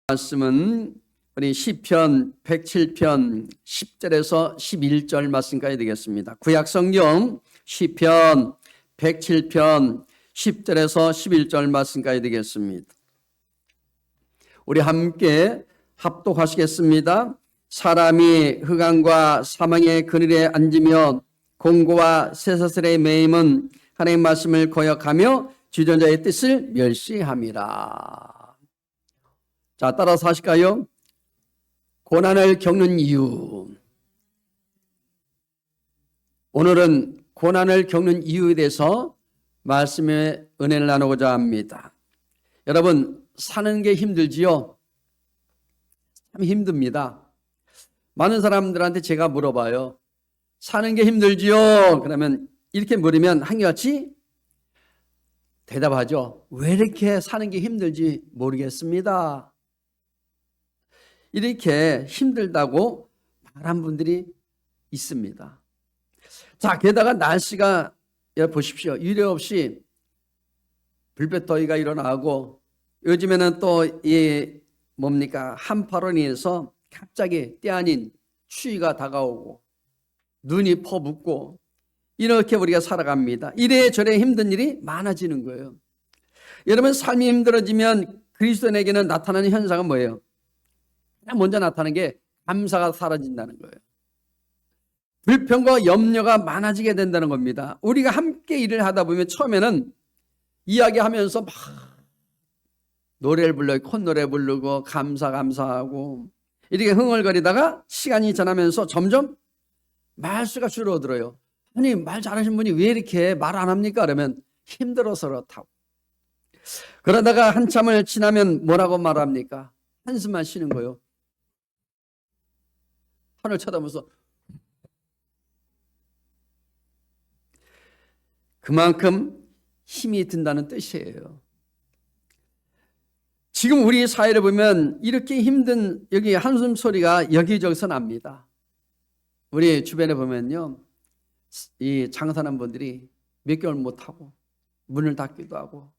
말씀은 우리 시편 107편 10절에서 11절 말씀까지 되겠습니다. 구약성경 시편 107편 10절에서 11절 말씀까지 되겠습니다. 우리 함께 합독하시겠습니다. 사람이 흑암과 사망의 그늘에 앉으며 공고와 쇠사슬에 매임은 하나님의 말씀을 거역하며 주전자의 뜻을 멸시함이라. 자, 따라서 하실까요? 고난을 겪는 이유. 오늘은 고난을 겪는 이유에 대해서 말씀의 은혜를 나누고자 합니다. 여러분, 사는 게 힘들지요? 참 힘듭니다. 많은 사람들한테 제가 물어봐요. 사는 게 힘들지요? 그러면 이렇게 물으면 한결같이 대답하죠. 왜 이렇게 사는 게 힘들지 모르겠습니다. 이렇게 힘들다고 말한 분들이 있습니다. 자, 게다가 날씨가 보십시오. 유례없이 불볕더위가 일어나고 요즘에는 또 한파로 인해서 갑자기 때 아닌 추위가 다가오고 눈이 퍼붓고 이렇게 우리가 살아갑니다. 이래저래 힘든 일이 많아지는 거예요. 여러분, 삶이 힘들어지면 그리스도인에게는 나타나는 현상은 뭐예요? 먼저 나타나는 게 감사가 사라진다는 거예요. 불평과 염려가 많아지게 된다는 겁니다. 우리가 함께 일을 하다 보면 처음에는 이야기하면서 막 노래를 불러요. 콧노래 부르고 감사하고 이렇게 흥얼거리다가 시간이 지나면서 점점 말수가 줄어들어요. 아니, 말 잘하신 분이 왜 이렇게 말 안 합니까? 그러면 힘들어서 그렇다고. 그러다가 한참을 지나면 뭐라고 말합니까? 한숨만 쉬는 거예요. 하늘 쳐다보면서. 그만큼 힘이 든다는 뜻이에요. 지금 우리 사회를 보면 이렇게 힘든 여기 한숨 소리가 여기저기서 납니다. 우리 주변에 보면요, 이 장사하는 분들이 몇 개월 못하고 문을 닫기도 하고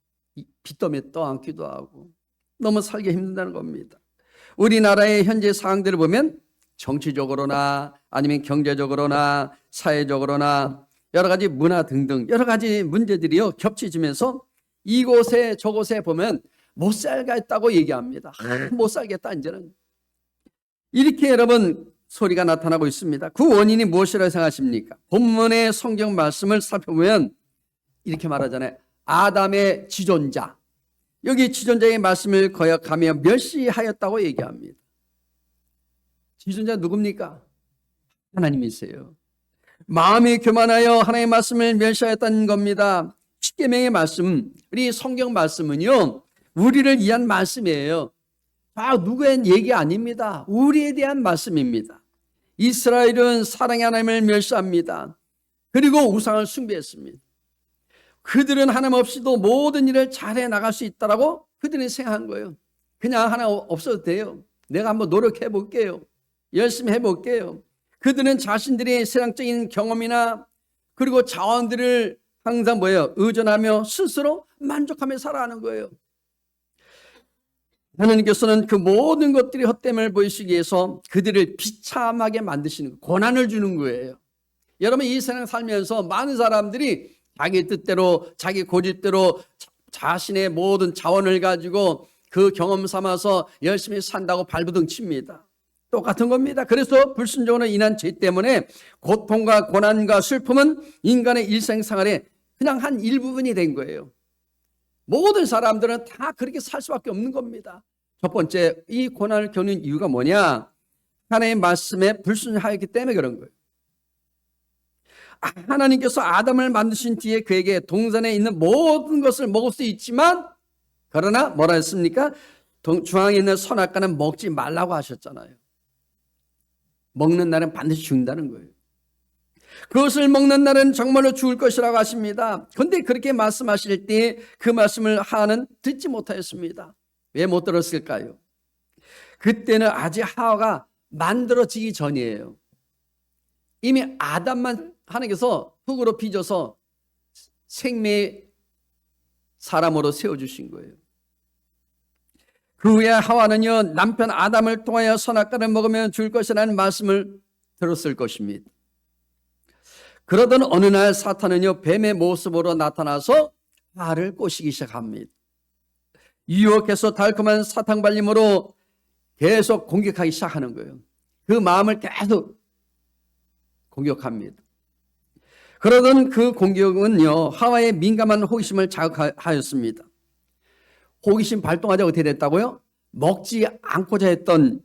빚더미에 떠안기도 하고 너무 살기 힘든다는 겁니다. 우리나라의 현재 상황들을 보면 정치적으로나 아니면 경제적으로나 사회적으로나 여러 가지 문화 등등 여러 가지 문제들이요 겹치지면서 이곳에 저곳에 보면 못 살겠다고 얘기합니다. 못 살겠다 이제는. 이렇게 여러분 소리가 나타나고 있습니다. 그 원인이 무엇이라고 생각하십니까? 본문의 성경 말씀을 살펴보면 이렇게 말하잖아요. 아담의 지존자. 여기 지존자의 말씀을 거역하며 멸시하였다고 얘기합니다. 지존자 누굽니까? 하나님이세요. 마음이 교만하여 하나님의 말씀을 멸시하였다는 겁니다. 십계명의 말씀, 우리 성경 말씀은요, 우리를 위한 말씀이에요. 누구의 얘기 아닙니다. 우리에 대한 말씀입니다. 이스라엘은 사랑의 하나님을 멸시합니다. 그리고 우상을 숭배했습니다. 그들은 하나님 없이도 모든 일을 잘해 나갈 수 있다라고 그들은 생각한 거예요. 그냥 하나 없어도 돼요. 내가 한번 노력해 볼게요. 열심히 해볼게요. 그들은 자신들의 세상적인 경험이나 그리고 자원들을 항상 의존하며 스스로 만족하며 살아가는 거예요. 하나님께서는 그 모든 것들이 헛됨을 보이시기 위해서 그들을 비참하게 만드시는 거예요. 고난을 주는 거예요. 여러분, 이 세상 살면서 많은 사람들이 자기 뜻대로 자기 고집대로 자신의 모든 자원을 가지고 그 경험 삼아서 열심히 산다고 발부둥 칩니다. 똑같은 겁니다. 그래서 불순종으로 인한 죄 때문에 고통과 고난과 슬픔은 인간의 일생생활에 그냥 한 일부분이 된 거예요. 모든 사람들은 다 그렇게 살 수밖에 없는 겁니다. 첫 번째, 이 고난을 겪는 이유가 뭐냐? 하나님의 말씀에 불순종하였기 때문에 그런 거예요. 하나님께서 아담을 만드신 뒤에 그에게 동산에 있는 모든 것을 먹을 수 있지만 그러나 뭐라 했습니까? 중앙에 있는 선악과는 먹지 말라고 하셨잖아요. 먹는 날은 반드시 죽는다는 거예요. 그것을 먹는 날은 정말로 죽을 것이라고 하십니다. 그런데 그렇게 말씀하실 때 그 말씀을 하와는 듣지 못하였습니다. 왜 못 들었을까요? 그때는 아직 하와가 만들어지기 전이에요. 이미 아담만 하나님께서 흙으로 빚어서 생명의 사람으로 세워주신 거예요. 그 후에 하와는요 남편 아담을 통하여 선악과를 먹으면 죽을 것이라는 말씀을 들었을 것입니다. 그러던 어느 날 사탄은요 뱀의 모습으로 나타나서 하와를 꼬시기 시작합니다. 유혹해서 달콤한 사탕 발림으로 계속 공격하기 시작하는 거예요. 그 마음을 계속 공격합니다. 그러던 그 공격은요 하와의 민감한 호기심을 자극하였습니다. 호기심 발동하자 어떻게 됐다고요? 먹지 않고자 했던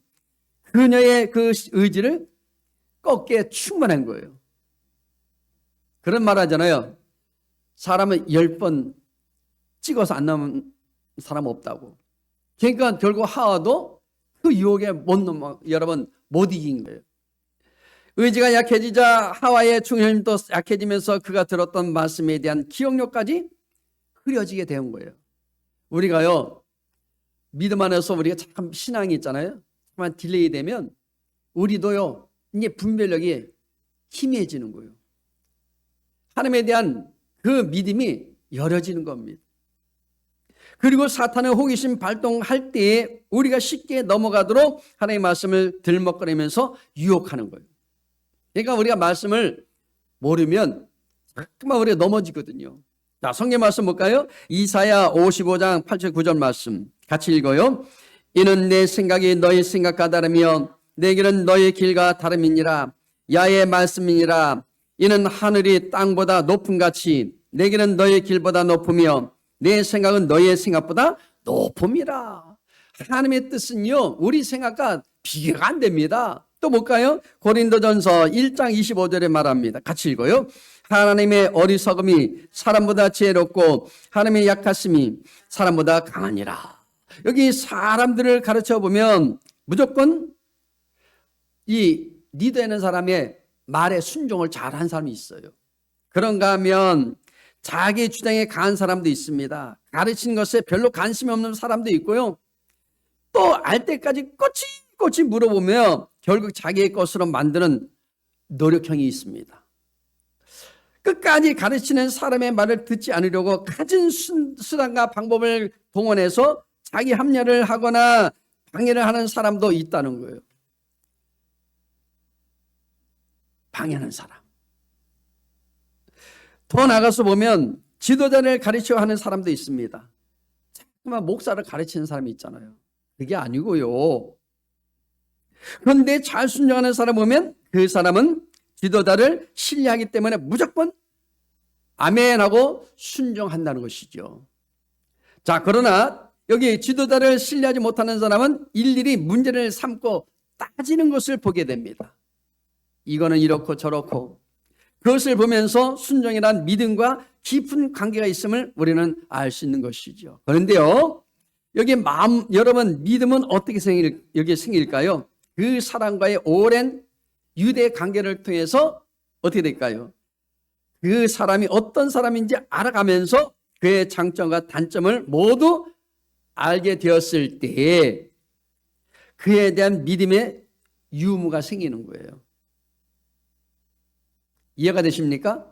그녀의 그 의지를 꺾기에 충분한 거예요. 그런 말 하잖아요. 사람은 10번 찍어서 안 나오는 사람 없다고. 그러니까 결국 하와도 그 유혹에 여러분 못 이긴 거예요. 의지가 약해지자 하와의 중심도 약해지면서 그가 들었던 말씀에 대한 기억력까지 흐려지게 된 거예요. 우리가요 믿음 안에서 우리가 참 신앙이 있잖아요. 참 딜레이 되면 우리도요 이제 분별력이 희미해지는 거예요. 하나님에 대한 그 믿음이 열어지는 겁니다. 그리고 사탄의 호기심 발동할 때에 우리가 쉽게 넘어가도록 하나님의 말씀을 들먹거리면서 유혹하는 거예요. 그러니까 우리가 말씀을 모르면 자꾸만 우리가 넘어지거든요. 자, 성경 말씀 볼까요? 이사야 55장 8절 9절 말씀 같이 읽어요. 이는 내 생각이 너희 생각과 다르며 내 길은 너희 길과 다름이니라. 야의 말씀이니라. 이는 하늘이 땅보다 높음 같이 내 길은 너희 길보다 높으며 내 생각은 너희의 생각보다 높음이라. 하나님의 뜻은요 우리 생각과 비교가 안 됩니다. 또 볼까요? 고린도전서 1장 25절에 말합니다. 같이 읽어요. 하나님의 어리석음이 사람보다 지혜롭고 하나님의 약하심이 사람보다 강하니라. 여기 사람들을 가르쳐 보면 무조건 이 리더하는 사람의 말에 순종을 잘한 사람이 있어요. 그런가 하면 자기 주장에 강한 사람도 있습니다. 가르치는 것에 별로 관심이 없는 사람도 있고요. 또 알 때까지 꼬치꼬치 물어보며 결국 자기의 것으로 만드는 노력형이 있습니다. 끝까지 가르치는 사람의 말을 듣지 않으려고 가진 수단과 방법을 동원해서 자기 합리화를 하거나 방해를 하는 사람도 있다는 거예요. 방해하는 사람. 더 나가서 보면 지도자를 가르치려 하는 사람도 있습니다. 정말 목사를 가르치는 사람이 있잖아요. 그게 아니고요. 그런데 잘 순종하는 사람 보면 그 사람은 지도자를 신뢰하기 때문에 무조건 아멘하고 순종한다는 것이죠. 자, 그러나 여기 지도자를 신뢰하지 못하는 사람은 일일이 문제를 삼고 따지는 것을 보게 됩니다. 이거는 이렇고 저렇고 그것을 보면서 순종이란 믿음과 깊은 관계가 있음을 우리는 알 수 있는 것이죠. 그런데요, 여기 여러분 믿음은 어떻게 여기 생길까요? 그 사람과의 오랜 유대 관계를 통해서 어떻게 될까요? 그 사람이 어떤 사람인지 알아가면서 그의 장점과 단점을 모두 알게 되었을 때에 그에 대한 믿음의 유무가 생기는 거예요. 이해가 되십니까?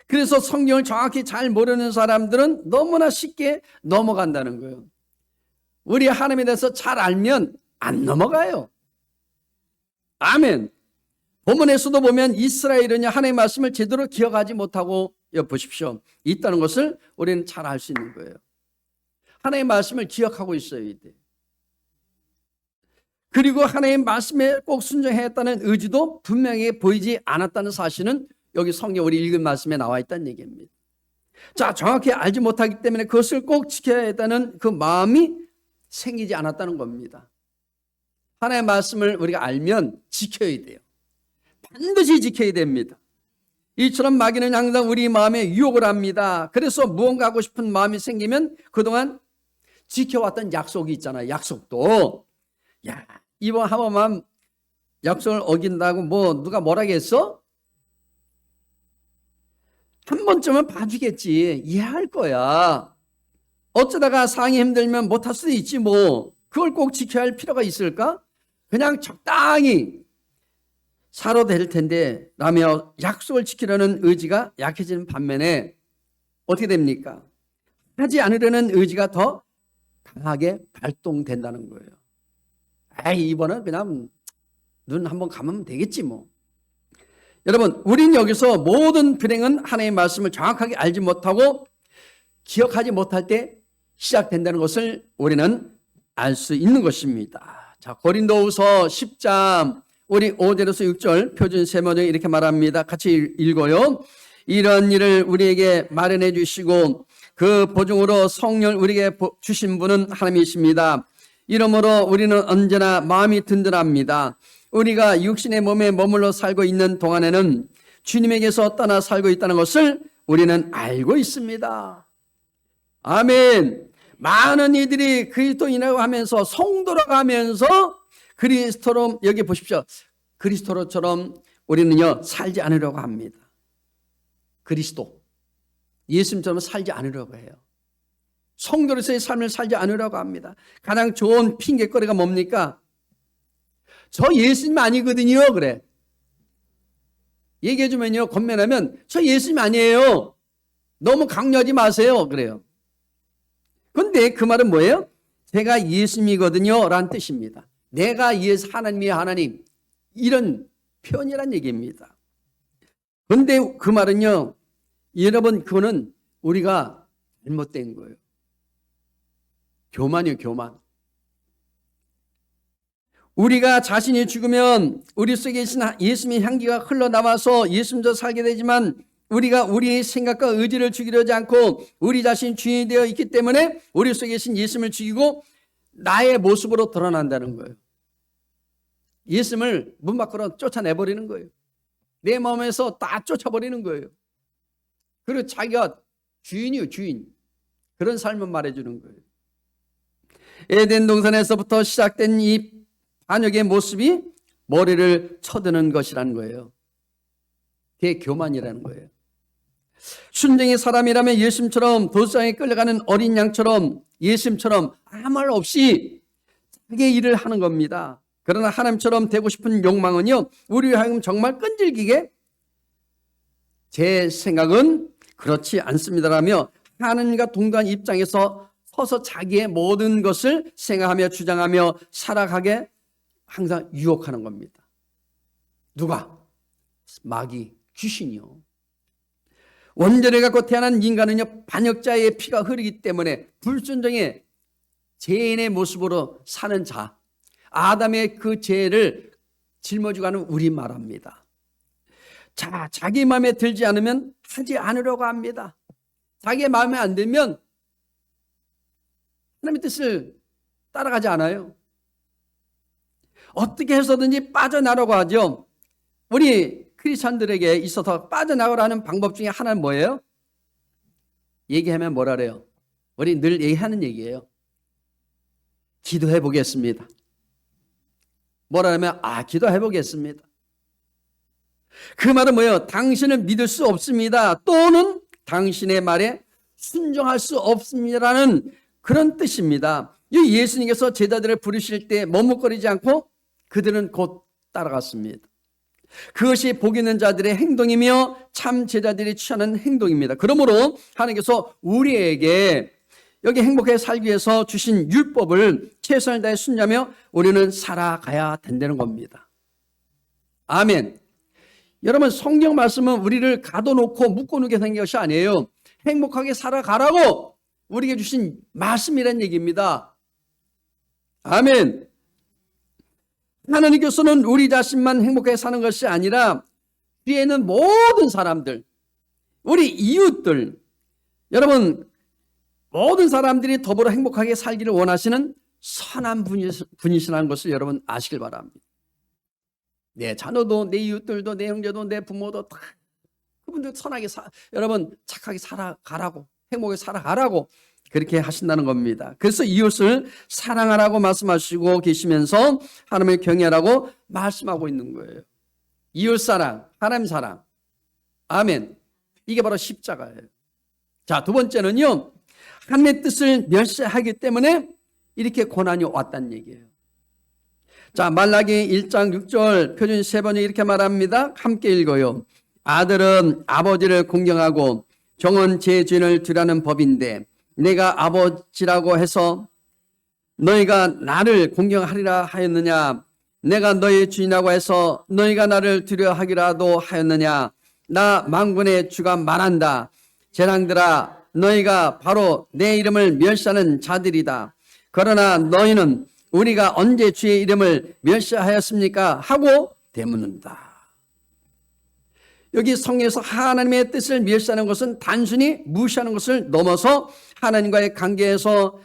그래서 성경을 정확히 잘 모르는 사람들은 너무나 쉽게 넘어간다는 거예요. 우리 하나님에 대해서 잘 알면 안 넘어가요. 아멘. 본문에서도 보면 이스라엘은 하나님의 말씀을 제대로 기억하지 못하고 보십시오. 있다는 것을 우리는 잘 알 수 있는 거예요. 하나님의 말씀을 기억하고 있어야 돼. 그리고 하나님의 말씀에 꼭 순종했다는 의지도 분명히 보이지 않았다는 사실은 여기 성경 우리 읽은 말씀에 나와 있다는 얘기입니다. 자, 정확히 알지 못하기 때문에 그것을 꼭 지켜야 했다는 그 마음이 생기지 않았다는 겁니다. 하나님의 말씀을 우리가 알면 지켜야 돼요. 반드시 지켜야 됩니다. 이처럼 마귀는 항상 우리 마음에 유혹을 합니다. 그래서 무언가 하고 싶은 마음이 생기면 그동안 지켜왔던 약속이 있잖아요. 약속도. 야, 이번 한 번만 약속을 어긴다고 누가 뭐라겠어? 한 번쯤은 봐주겠지. 이해할 거야. 어쩌다가 상황이 힘들면 못할 수도 있지 그걸 꼭 지켜야 할 필요가 있을까? 그냥 적당히 살아도 될 텐데 라며 약속을 지키려는 의지가 약해지는 반면에 어떻게 됩니까? 하지 않으려는 의지가 더 강하게 발동된다는 거예요. 에이, 이번엔 그냥 눈 한번 감으면 되겠지 뭐. 여러분, 우리는 여기서 모든 불행은 하나님의 말씀을 정확하게 알지 못하고 기억하지 못할 때 시작된다는 것을 우리는 알 수 있는 것입니다. 자, 고린도후서 10장 우리 5절에서 6절 표준 세번역에 이렇게 말합니다. 같이 읽어요. 이런 일을 우리에게 마련해 주시고 그 보증으로 성령을 우리에게 주신 분은 하나님이십니다. 이러므로 우리는 언제나 마음이 든든합니다. 우리가 육신의 몸에 머물러 살고 있는 동안에는 주님에게서 떠나 살고 있다는 것을 우리는 알고 있습니다. 아멘. 많은 이들이 그리스도인이라고 하면서 성도라고 하면서 그리스도로, 여기 보십시오. 그리스도로처럼 우리는요 살지 않으려고 합니다. 그리스도, 예수님처럼 살지 않으려고 해요. 성도로서의 삶을 살지 않으려고 합니다. 가장 좋은 핑계거리가 뭡니까? 저 예수님 아니거든요. 그래. 얘기해주면요, 권면하면 저 예수님 아니에요. 너무 강요하지 마세요. 그래요. 근데 그 말은 뭐예요? 제가 예수님이거든요 라는 뜻입니다. 내가 예수, 하나님이 하나님, 이런 표현이란 얘기입니다. 근데 그 말은요, 여러분, 그거는 우리가 잘못된 거예요. 교만이요, 교만. 우리가 자신이 죽으면 우리 속에 계신 예수님의 향기가 흘러나와서 예수님도 살게 되지만 우리가 우리의 생각과 의지를 죽이려지 않고 우리 자신이 주인이 되어 있기 때문에 우리 속에 계신 예수님을 죽이고 나의 모습으로 드러난다는 거예요. 예수님을 문 밖으로 쫓아내버리는 거예요. 내 마음에서 다 쫓아버리는 거예요. 그리고 자기가 주인이요, 주인. 그런 삶을 말해주는 거예요. 에덴 동산에서부터 시작된 이 반역의 모습이 머리를 쳐드는 것이라는 거예요. 그게 교만이라는 거예요. 순종의 사람이라면 예수님처럼 도수장에 끌려가는 어린 양처럼 예수님처럼 아무 말 없이 자기의 일을 하는 겁니다. 그러나 하나님처럼 되고 싶은 욕망은요, 우리 하여금 정말 끈질기게 제 생각은 그렇지 않습니다라며 하나님과 동등한 입장에서 서서 자기의 모든 것을 생각하며 주장하며 살아가게 항상 유혹하는 겁니다. 누가? 마귀, 귀신이요. 원죄를 갖고 태어난 인간은요, 반역자의 피가 흐르기 때문에 불순종의 죄인의 모습으로 사는 자, 아담의 그 죄를 짊어지고 가는 우리 말합니다. 자, 자기 마음에 들지 않으면 하지 않으려고 합니다. 자기의 마음에 안 들면 하나님의 뜻을 따라가지 않아요. 어떻게 해서든지 빠져나가려고 하죠. 우리 크리스찬들에게 있어서 빠져나가라는 방법 중에 하나는 뭐예요? 얘기하면 뭐라 그래요? 우리 늘 얘기하는 얘기예요. 기도해 보겠습니다. 뭐라 하면 기도해 보겠습니다. 그 말은 뭐예요? 당신을 믿을 수 없습니다. 또는 당신의 말에 순종할 수 없습니다라는 그런 뜻입니다. 예수님께서 제자들을 부르실 때 머뭇거리지 않고 그들은 곧 따라갔습니다. 그것이 복 있는 자들의 행동이며 참 제자들이 취하는 행동입니다. 그러므로 하나님께서 우리에게 여기 행복하게 살기 위해서 주신 율법을 최선을 다해 순종하며 우리는 살아가야 된다는 겁니다. 아멘. 여러분, 성경 말씀은 우리를 가둬놓고 묶어놓게 된 것이 아니에요. 행복하게 살아가라고 우리에게 주신 말씀이란 얘기입니다. 아멘. 하나님께서는 우리 자신만 행복하게 사는 것이 아니라 뒤에는 모든 사람들, 우리 이웃들, 여러분 모든 사람들이 더불어 행복하게 살기를 원하시는 선한 분이시라는 것을 여러분 아시길 바랍니다. 내 자녀도 내 이웃들도 내 형제도 내 부모도 다 그분들 선하게 여러분 착하게 살아가라고, 행복하게 살아가라고 그렇게 하신다는 겁니다. 그래서 이웃을 사랑하라고 말씀하시고 계시면서 하나님을 경외하라고 말씀하고 있는 거예요. 이웃 사랑, 하나님 사랑. 아멘. 이게 바로 십자가예요. 자, 두 번째는요, 하나님의 뜻을 멸시하기 때문에 이렇게 고난이 왔다는 얘기예요. 자, 말라기 1장 6절 표준 세 번에 이렇게 말합니다. 함께 읽어요. 아들은 아버지를 공경하고 종은 제 주인을 두라는 법인데 내가 아버지라고 해서 너희가 나를 공경하리라 하였느냐? 내가 너희 주인이라고 해서 너희가 나를 두려워하기라도 하였느냐? 나 만군의 주가 말한다. 재랑들아, 너희가 바로 내 이름을 멸시하는 자들이다. 그러나 너희는 우리가 언제 주의 이름을 멸시하였습니까? 하고 되묻는다. 여기 성경에서 하나님의 뜻을 멸시하는 것은 단순히 무시하는 것을 넘어서 하나님과의 관계에서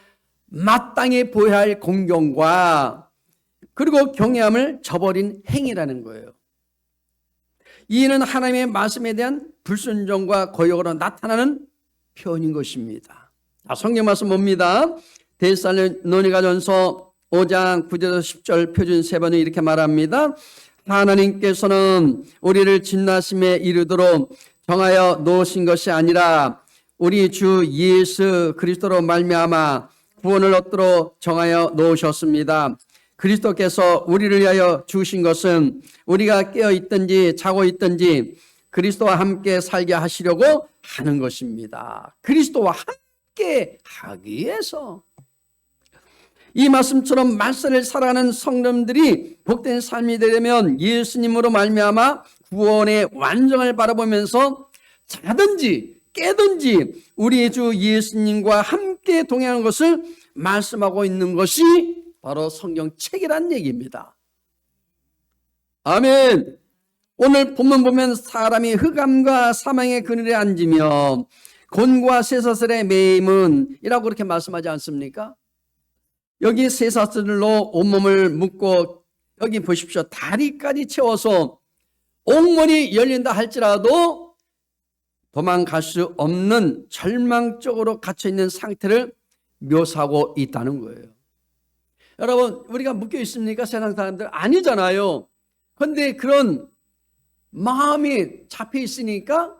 마땅히 보여야 할 공경과 그리고 경외함을 저버린 행위라는 거예요. 이는 하나님의 말씀에 대한 불순종과 거역으로 나타나는 표현인 것입니다. 성경 말씀 봅니다. 데살로니가전서 5장 9절에서 10절 표준 세 번은 이렇게 말합니다. 하나님께서는 우리를 진노하심에 이르도록 정하여 놓으신 것이 아니라 우리 주 예수 그리스도로 말미암아 구원을 얻도록 정하여 놓으셨습니다. 그리스도께서 우리를 위하여 주신 것은 우리가 깨어 있든지 자고 있든지 그리스도와 함께 살게 하시려고 하는 것입니다. 그리스도와 함께 하기 위해서. 이 말씀처럼 말씀을 살아가는 성도들이 복된 삶이 되려면 예수님으로 말미암아 구원의 완성을 바라보면서 자든지 깨든지 우리 주 예수님과 함께 동행하는 것을 말씀하고 있는 것이 바로 성경책이란 얘기입니다. 아멘. 오늘 본문 보면 사람이 흑암과 사망의 그늘에 앉으며 곤과 쇠사슬의 매임은 이라고 그렇게 말씀하지 않습니까? 여기 쇠사슬로 온몸을 묶고 여기 보십시오. 다리까지 채워서 옥문이 열린다 할지라도 도망갈 수 없는 절망적으로 갇혀있는 상태를 묘사하고 있다는 거예요. 여러분, 우리가 묶여 있습니까? 세상 사람들 아니잖아요. 그런데 그런 마음이 잡혀 있으니까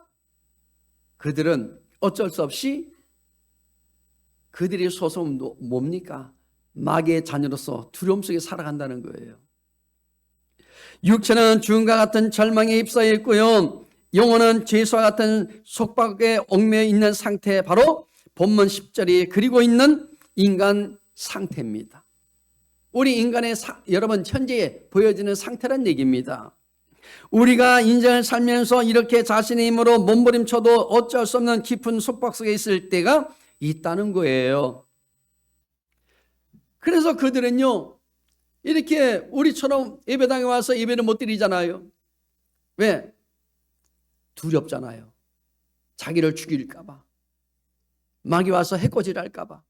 그들은 어쩔 수 없이 그들의 소송은 뭡니까? 마귀의 자녀로서 두려움 속에 살아간다는 거예요. 육체는 죽음과 같은 절망에 휩싸여 있고요. 영혼은 죄수와 같은 속박에 얽매여 있는 상태, 바로 본문 10절이 그리고 있는 인간 상태입니다. 우리 인간의 여러분 현재 보여지는 상태란 얘기입니다. 우리가 인생을 살면서 이렇게 자신의 힘으로 몸부림쳐도 어쩔 수 없는 깊은 속박 속에 있을 때가 있다는 거예요. 그래서 그들은요, 이렇게 우리처럼 예배당에 와서 예배를 못 드리잖아요. 왜? 두렵잖아요. 자기를 죽일까봐. 마귀 와서 해코지할까봐.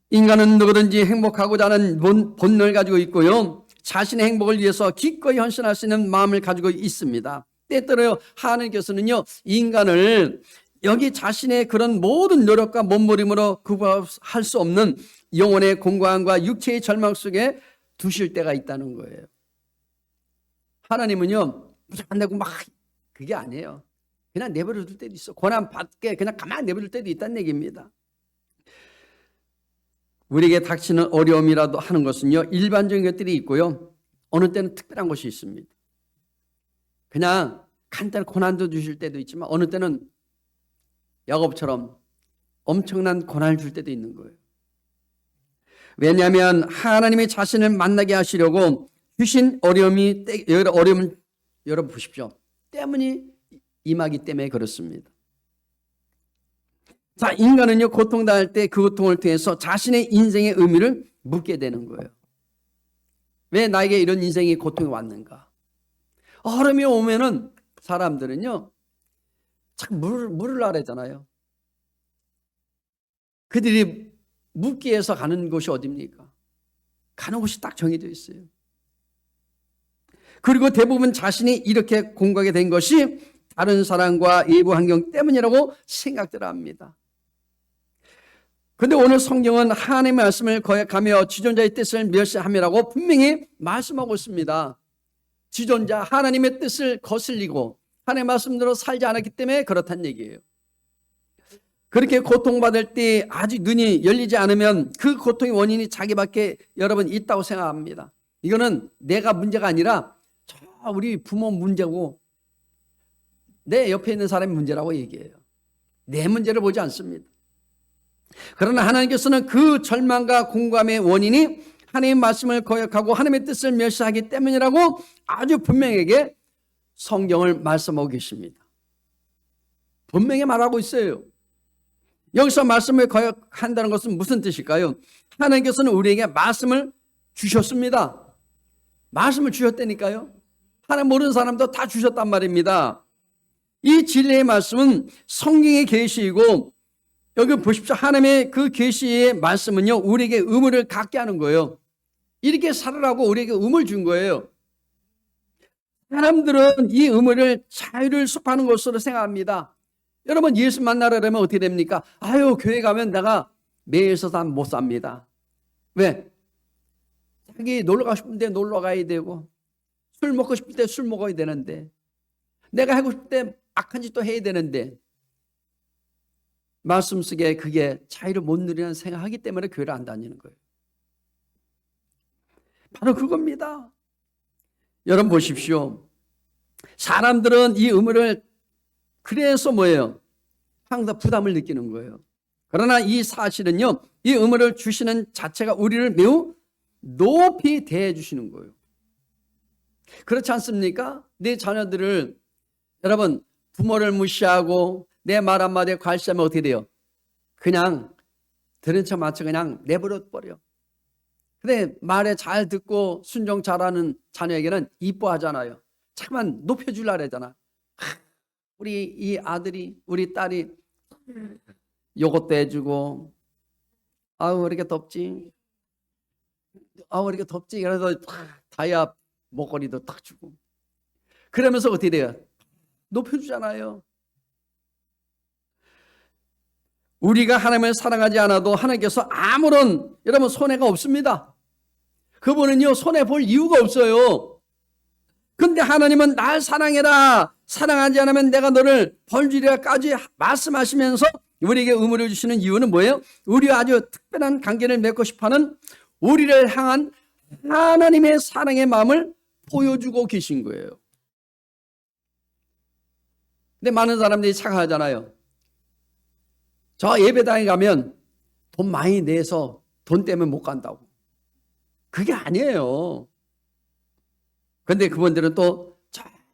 인간은 누구든지 행복하고자 하는 본능을 가지고 있고요. 자신의 행복을 위해서 기꺼이 헌신할 수 있는 마음을 가지고 있습니다. 때때로 하나님께서는요, 인간을 여기 자신의 그런 모든 노력과 몸부림으로 구별할 수 없는 영혼의 공고함과 육체의 절망 속에 두실 때가 있다는 거예요. 하나님은요, 무조건 내고 막 그게 아니에요. 그냥 내버려 둘 때도 있어. 고난 받게 그냥 가만히 내버려 둘 때도 있다는 얘기입니다. 우리에게 닥치는 어려움이라도 하는 것은요, 일반적인 것들이 있고요, 어느 때는 특별한 것이 있습니다. 그냥 간단한 고난도 주실 때도 있지만 어느 때는 야곱처럼 엄청난 고난을 줄 때도 있는 거예요. 왜냐하면 하나님이 자신을 만나게 하시려고 주신 어려움 여러분 보십시오. 때문이 임하기 때문에 그렇습니다. 자, 인간은요, 고통당할 때 그 고통을 통해서 자신의 인생의 의미를 묻게 되는 거예요. 왜 나에게 이런 인생의 고통이 왔는가? 어려움이 오면은 사람들은요, 자꾸 물으려고 하잖아요. 그들이 묻기 위해서 가는 곳이 어디입니까? 가는 곳이 딱 정해져 있어요. 그리고 대부분 자신이 이렇게 공부하게 된 것이 다른 사람과 외부 환경 때문이라고 생각들 합니다. 그런데 오늘 성경은 하나님의 말씀을 거역하며 지존자의 뜻을 멸시함이라고 분명히 말씀하고 있습니다. 지존자 하나님의 뜻을 거슬리고 하나님의 말씀대로 살지 않았기 때문에 그렇다는 얘기예요. 그렇게 고통받을 때 아직 눈이 열리지 않으면 그 고통의 원인이 자기밖에 여러분 있다고 생각합니다. 이거는 내가 문제가 아니라 저 우리 부모 문제고 내 옆에 있는 사람의 문제라고 얘기해요. 내 문제를 보지 않습니다. 그러나 하나님께서는 그 절망과 공감의 원인이 하나님의 말씀을 거역하고 하나님의 뜻을 멸시하기 때문이라고 아주 분명하게 성경을 말씀하고 계십니다. 분명히 말하고 있어요. 여기서 말씀을 거역한다는 것은 무슨 뜻일까요? 하나님께서는 우리에게 말씀을 주셨습니다. 말씀을 주셨다니까요. 하나님 모르는 사람도 다 주셨단 말입니다. 이 진리의 말씀은 성경의 계시이고, 여기 보십시오. 하나님의 그 계시의 말씀은요, 우리에게 의무를 갖게 하는 거예요. 이렇게 살으라고 우리에게 의무를 준 거예요. 사람들은 이 의무를 자유를 수반하는 것으로 생각합니다. 여러분, 예수 만나려면 어떻게 됩니까? 아유, 교회 가면 내가 매일 있어서 못 삽니다. 왜? 자기 놀러 가고 싶은데 놀러 가야 되고, 술 먹고 싶을 때 술 먹어야 되는데, 내가 하고 싶을 때 악한 짓도 해야 되는데, 말씀 속에 그게 자유를 못 누리는 생각하기 때문에 교회를 안 다니는 거예요. 바로 그겁니다. 여러분 보십시오. 사람들은 이 의무를 그래서 뭐예요? 항상 부담을 느끼는 거예요. 그러나 이 사실은요, 이 의무를 주시는 자체가 우리를 매우 높이 대해 주시는 거예요. 그렇지 않습니까? 내 자녀들을, 여러분, 부모를 무시하고 내 말 한마디에 관심하면 어떻게 돼요? 그냥 들은 척 마쳐 그냥 내버려 버려. 근데 말에 잘 듣고 순종 잘하는 자녀에게는 이뻐하잖아요. 잠깐만 높여주려고 그러잖아. 우리 이 아들이, 우리 딸이 요것도 해주고, 아우 이렇게 덥지, 아우 이렇게 덥지. 그래서 다이아 목걸이도 딱 주고, 그러면서 어떻게 돼요? 높여주잖아요. 우리가 하나님을 사랑하지 않아도 하나님께서 아무런, 여러분, 손해가 없습니다. 그분은요, 손해볼 이유가 없어요. 근데 하나님은 날 사랑해라, 사랑하지 않으면 내가 너를 벌주리라까지 말씀하시면서 우리에게 의무를 주시는 이유는 뭐예요? 우리와 아주 특별한 관계를 맺고 싶어하는, 우리를 향한 하나님의 사랑의 마음을 보여주고 계신 거예요. 근데 많은 사람들이 착각하잖아요. 저 예배당에 가면 돈 많이 내서 돈 때문에 못 간다고. 그게 아니에요. 근데 그분들은 또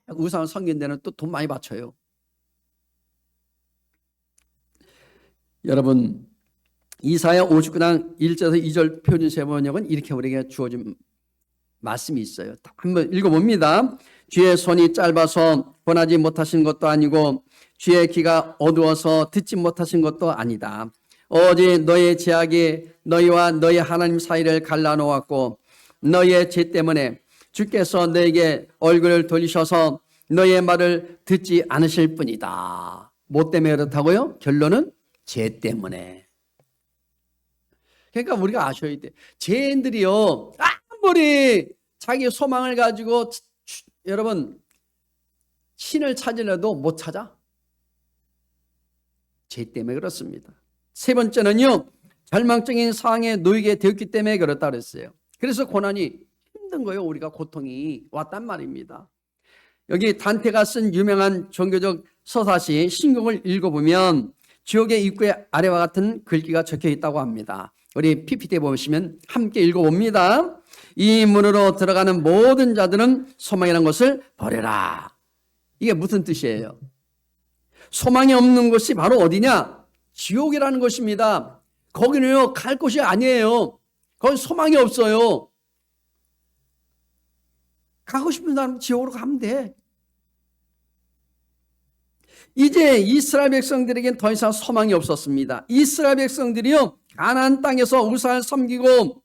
우상 섬긴 데는 또 돈 많이 바쳐요. 여러분, 이사야 59장 1절에서 2절 표준세 번역은 이렇게 우리에게 주어진 말씀이 있어요. 한번 읽어봅니다. 주의 손이 짧아서 권하지 못하신 것도 아니고 주의 귀가 어두워서 듣지 못하신 것도 아니다. 오직 너의 죄악이 너희와 너희 하나님 사이를 갈라놓았고 너희의 죄 때문에 주께서 너에게 얼굴을 돌리셔서 너희의 말을 듣지 않으실 뿐이다. 뭐 때문에 그렇다고요? 결론은 죄 때문에. 그러니까 우리가 아셔야 돼. 죄인들이요, 아무리 자기 소망을 가지고 여러분 신을 찾으려도 못 찾아. 죄 때문에 그렇습니다. 세 번째는요, 절망적인 상황에 놓이게 되었기 때문에 그렇다 그랬어요. 그래서 고난이 힘든 거예요. 우리가 고통이 왔단 말입니다. 여기 단테가 쓴 유명한 종교적 서사시 신곡을 읽어보면 지옥의 입구의 아래와 같은 글귀가 적혀 있다고 합니다. 우리 PPT에 보시면 함께 읽어봅니다. 이 문으로 들어가는 모든 자들은 소망이라는 것을 버려라. 이게 무슨 뜻이에요? 소망이 없는 곳이 바로 어디냐? 지옥이라는 것입니다. 거기는요, 갈 곳이 아니에요. 거기 소망이 없어요. 가고 싶은 사람은 지옥으로 가면 돼. 이제 이스라엘 백성들에겐 더 이상 소망이 없었습니다. 이스라엘 백성들이요, 가나안 땅에서 우상을 섬기고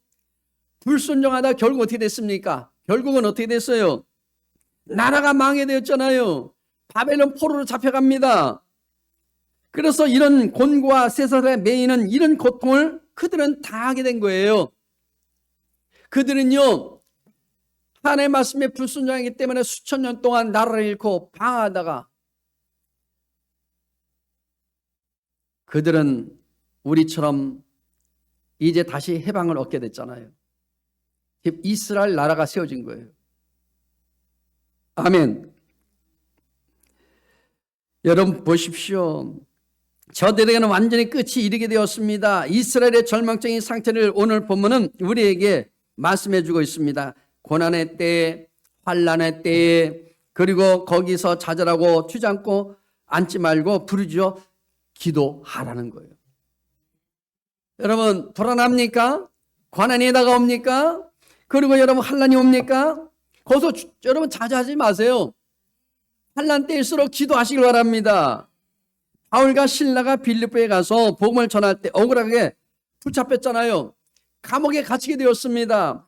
불순종하다 결국 어떻게 됐습니까? 결국은 어떻게 됐어요? 나라가 망해되었잖아요. 바벨론 포로로 잡혀갑니다. 그래서 이런 곤고와 세상에 매이는 이런 고통을 그들은 당하게 된 거예요. 그들은요, 하나님의 말씀에 불순종하기 때문에 수천 년 동안 나라를 잃고 방황하다가 그들은 우리처럼 이제 다시 해방을 얻게 됐잖아요. 이스라엘 나라가 세워진 거예요. 아멘. 여러분 보십시오. 저들에게는 완전히 끝이 이르게 되었습니다. 이스라엘의 절망적인 상태를 오늘 본문은 우리에게 말씀해 주고 있습니다. 고난의 때에, 환난의 때에, 그리고 거기서 좌절하고 주저앉고 앉지 말고 부르짖어 기도하라는 거예요. 여러분 불안합니까? 고난이 다가옵니까? 그리고 여러분 환난이 옵니까? 거기서 여러분 자제하지 마세요. 환난 때일수록 기도하시길 바랍니다. 바울과 실라가 빌립보에 가서 복음을 전할 때 억울하게 붙잡혔잖아요. 감옥에 갇히게 되었습니다.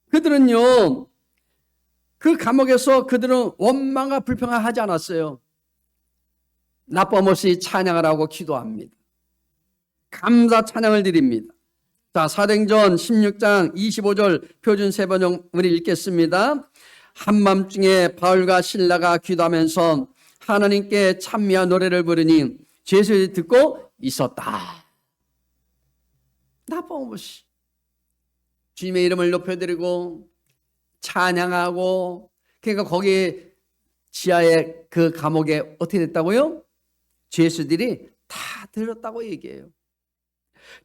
그들은요, 그 감옥에서 그들은 원망과 불평하지 않았어요. 나쁨 없이 찬양을 하고 기도합니다. 감사 찬양을 드립니다. 자, 사도행전 16장 25절 표준 세번역을 읽겠습니다. 한밤중에 바울과 실라가 기도하면서 하나님께 찬미와 노래를 부르니 제수들이 듣고 있었다. 나쁨 없이 주님의 이름을 높여드리고 찬양하고, 그러니까 거기 지하에 그 감옥에 어떻게 됐다고요? 죄수들이 다 들었다고 얘기해요.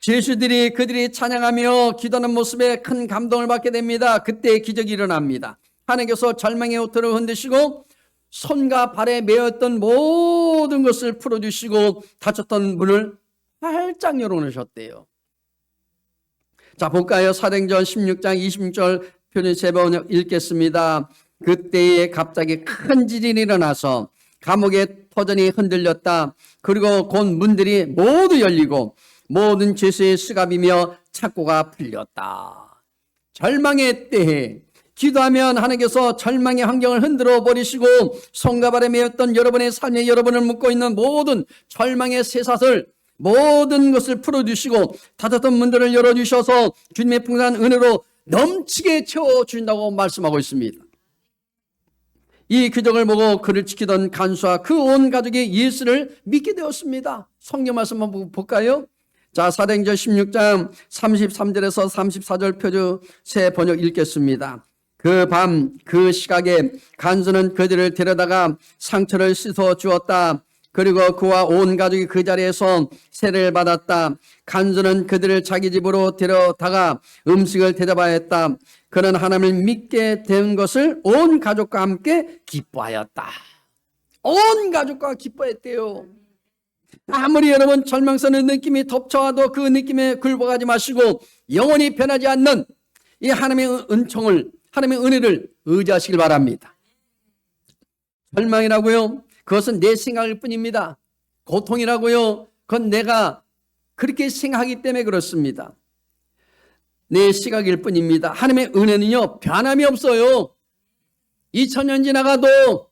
죄수들이 그들이 찬양하며 기도하는 모습에 큰 감동을 받게 됩니다. 그때 기적이 일어납니다. 하나님께서 절망의 옷들을 흔드시고 손과 발에 매였던 모든 것을 풀어주시고 닫혔던 문을 활짝 열어놓으셨대요. 자, 볼까요? 사도행전 16장 26절 표준 세번역 읽겠습니다. 그때에 갑자기 큰 지진이 일어나서 감옥의 터전이 흔들렸다. 그리고 곧 문들이 모두 열리고 모든 죄수의 수갑이며 착고가 풀렸다. 절망의 때에 기도하면 하나님께서 절망의 환경을 흔들어 버리시고 손과 발에 매였던 여러분의 삶에 여러분을 묶고 있는 모든 절망의 쇠사슬, 모든 것을 풀어주시고 닫았던 문들을 열어주셔서 주님의 풍성한 은혜로 넘치게 채워주신다고 말씀하고 있습니다. 이 기적을 보고 그를 지키던 간수와 그 온 가족이 예수를 믿게 되었습니다. 성경 말씀 한번 볼까요? 자, 사도행전 16장 33절에서 34절 표준 새 번역 읽겠습니다. 그 밤 그 시각에 간수는 그들을 데려다가 상처를 씻어 주었다. 그리고 그와 온 가족이 그 자리에서 세례를 받았다. 간수는 그들을 자기 집으로 데려다가 음식을 대접하였다. 그는 하나님을 믿게 된 것을 온 가족과 함께 기뻐하였다. 온 가족과 기뻐했대요. 아무리 여러분 절망스러운 느낌이 덮쳐와도 그 느낌에 굴복하지 마시고 영원히 변하지 않는 이 하나님의 은총을, 하나님의 은혜를 의지하시길 바랍니다. 절망이라고요? 그것은 내 생각일 뿐입니다. 고통이라고요? 그건 내가 그렇게 생각하기 때문에 그렇습니다. 내 시각일 뿐입니다. 하나님의 은혜는요, 변함이 없어요. 2000년 지나가도,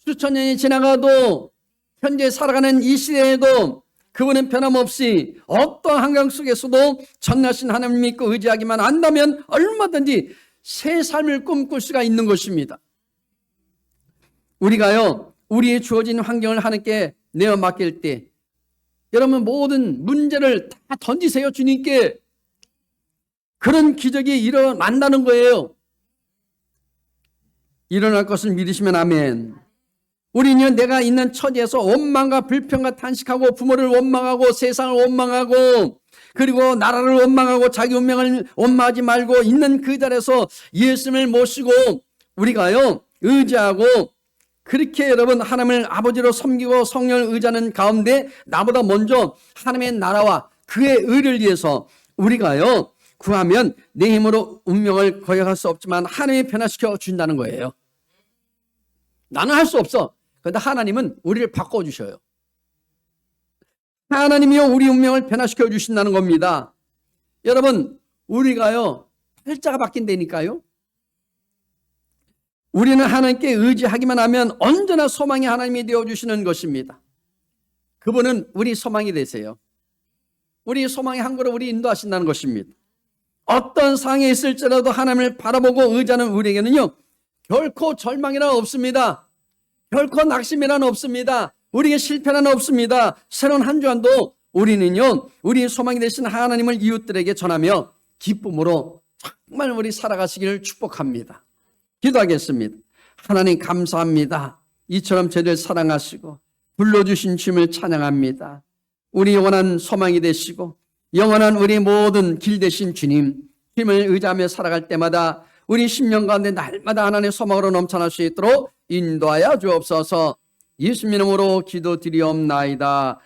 수천 년이 지나가도, 현재 살아가는 이 시대에도 그분은 변함없이 어떤 환경 속에서도 전능하신 하나님 믿고 의지하기만 한다면 얼마든지 새 삶을 꿈꿀 수가 있는 것입니다. 우리가요, 우리의 주어진 환경을 하나님께 내어 맡길 때 여러분 모든 문제를 다 던지세요. 주님께. 그런 기적이 일어난다는 거예요. 일어날 것을 믿으시면 아멘. 우리는 내가 있는 처지에서 원망과 불평과 탄식하고 부모를 원망하고 세상을 원망하고 그리고 나라를 원망하고 자기 운명을 원망하지 말고 있는 그 자리에서 예수님을 모시고 우리가요 의지하고 그렇게 여러분 하나님을 아버지로 섬기고 성령을 의지하는 가운데 나보다 먼저 하나님의 나라와 그의 의를 위해서 우리가요 구하면 내 힘으로 운명을 거역할 수 없지만 하나님이 변화시켜 준다는 거예요. 나는 할 수 없어. 그런데 하나님은 우리를 바꿔주셔요. 하나님이요 우리 운명을 변화시켜 주신다는 겁니다. 여러분 우리가요 팔자가 바뀐다니까요. 우리는 하나님께 의지하기만 하면 언제나 소망이 하나님이 되어주시는 것입니다. 그분은 우리 소망이 되세요. 우리 소망의 한 걸음 우리 인도하신다는 것입니다. 어떤 상황에 있을지라도 하나님을 바라보고 의지하는 우리에게는요 결코 절망이란 없습니다. 결코 낙심이란 없습니다. 우리에게 실패란 없습니다. 새로운 한 주간도 우리는요 우리 소망이 되신 하나님을 이웃들에게 전하며 기쁨으로 정말 우리 살아가시기를 축복합니다. 기도하겠습니다. 하나님 감사합니다. 이처럼 저를 사랑하시고 불러주신 주님을 찬양합니다. 우리 영원한 소망이 되시고 영원한 우리 모든 길 되신 주님, 힘을 의지하며 살아갈 때마다 우리 심령 가운데 날마다 하나님의 소망으로 넘쳐날 수 있도록 인도하여 주옵소서. 예수님 이름으로 기도드리옵나이다.